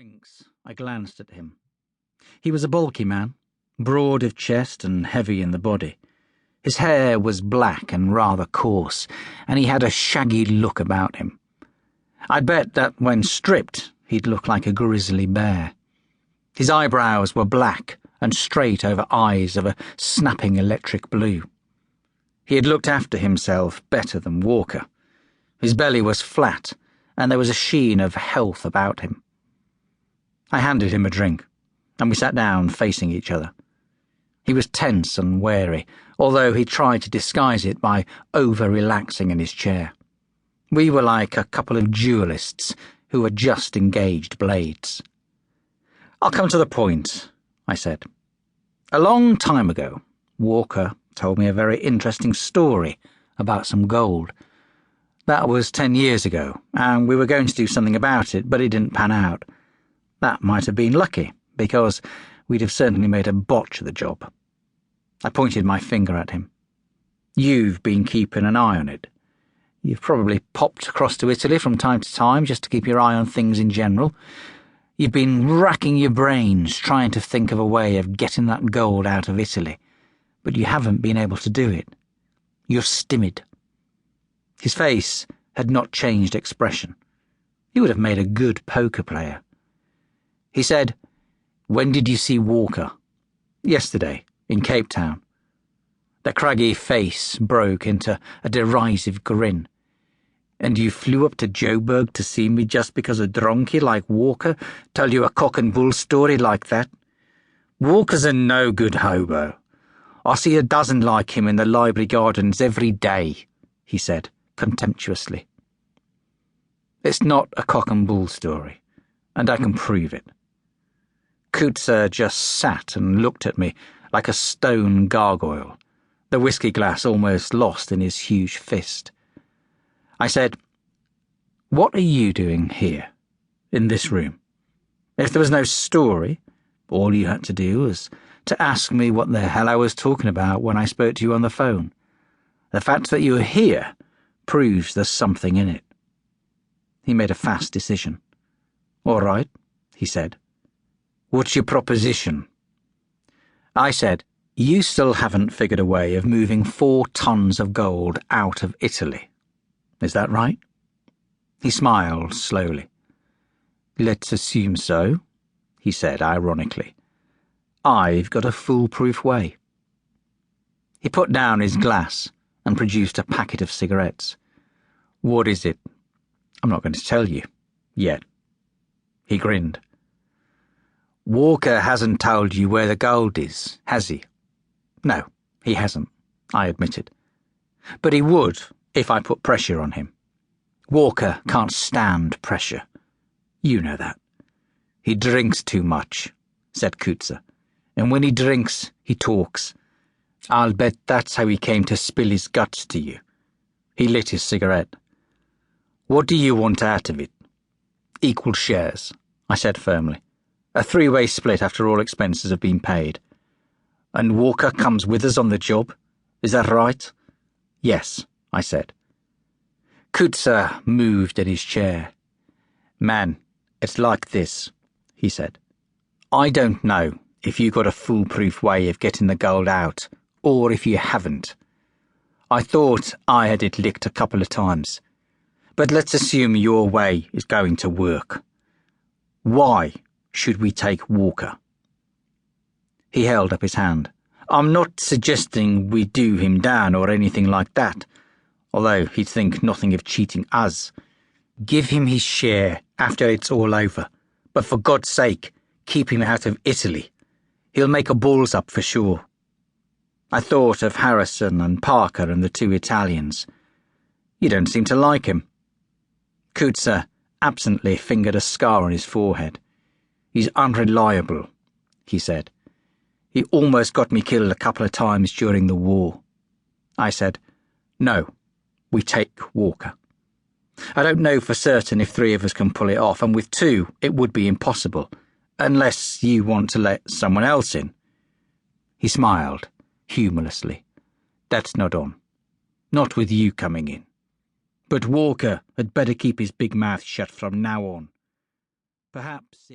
drinks, I glanced at him. He was a bulky man, broad of chest and heavy in the body. His hair was black and rather coarse, and he had a shaggy look about him. I'd bet that when stripped, he'd look like a grizzly bear. His eyebrows were black and straight over eyes of a snapping electric blue. He had looked after himself better than Walker. His belly was flat, and there was a sheen of health about him. I handed him a drink, and we sat down facing each other. He was tense and wary, although he tried to disguise it by over-relaxing in his chair. We were like a couple of duelists who had just engaged blades. "I'll come to the point," I said. "A long time ago, Walker told me a very interesting story about some gold. That was 10 years ago, and we were going to do something about it, but it didn't pan out. That might have been lucky, because we'd have certainly made a botch of the job." I pointed my finger at him. "You've been keeping an eye on it. You've probably popped across to Italy from time to time just to keep your eye on things in general. You've been racking your brains trying to think of a way of getting that gold out of Italy, but you haven't been able to do it. You're stymied." His face had not changed expression. He would have made a good poker player. He said, "When did you see Walker?" "Yesterday, in Cape Town." The craggy face broke into a derisive grin. "And you flew up to Joburg to see me just because a donkey like Walker told you a cock and bull story like that? Walker's a no-good hobo. I see a dozen like him in the library gardens every day," he said contemptuously. "It's not a cock and bull story, and I can prove it." Coutzer just sat and looked at me like a stone gargoyle, the whiskey glass almost lost in his huge fist. I said, "What are you doing here, in this room? If there was no story, all you had to do was to ask me what the hell I was talking about when I spoke to you on the phone. The fact that you're here proves there's something in it." He made a fast decision. "All right," he said. "What's your proposition?" I said, "You still haven't figured a way of moving 4 tons of gold out of Italy. Is that right?" He smiled slowly. "Let's assume so," he said ironically. "I've got a foolproof way." He put down his glass and produced a packet of cigarettes. "What is it?" "I'm not going to tell you. Yet." He grinned. "Walker hasn't told you where the gold is, has he?" "No, he hasn't," I admitted. "But he would if I put pressure on him. Walker can't stand pressure. You know that." "He drinks too much," said Coutzer. "And when he drinks, he talks. I'll bet that's how he came to spill his guts to you." He lit his cigarette. "What do you want out of it?" "Equal shares," I said firmly. "A 3-way split after all expenses have been paid." "And Walker comes with us on the job? Is that right?" "Yes," I said. Coutzer moved in his chair. "Man, it's like this," he said. "I don't know if you got a foolproof way of getting the gold out, or if you haven't. I thought I had it licked a couple of times. But let's assume your way is going to work. Why should we take Walker?" He held up his hand. "I'm not suggesting we do him down or anything like that, although he'd think nothing of cheating us. Give him his share after it's all over, but for God's sake, keep him out of Italy. He'll make a balls up for sure." I thought of Harrison and Parker and the 2 Italians. "You don't seem to like him." Coutzer absently fingered a scar on his forehead. "He's unreliable," he said. "He almost got me killed a couple of times during the war." I said, "No, we take Walker. I don't know for certain if 3 of us can pull it off, and with 2 it would be impossible, unless you want to let someone else in." He smiled, humorlessly. "That's not on. Not with you coming in. But Walker had better keep his big mouth shut from now on. Perhaps it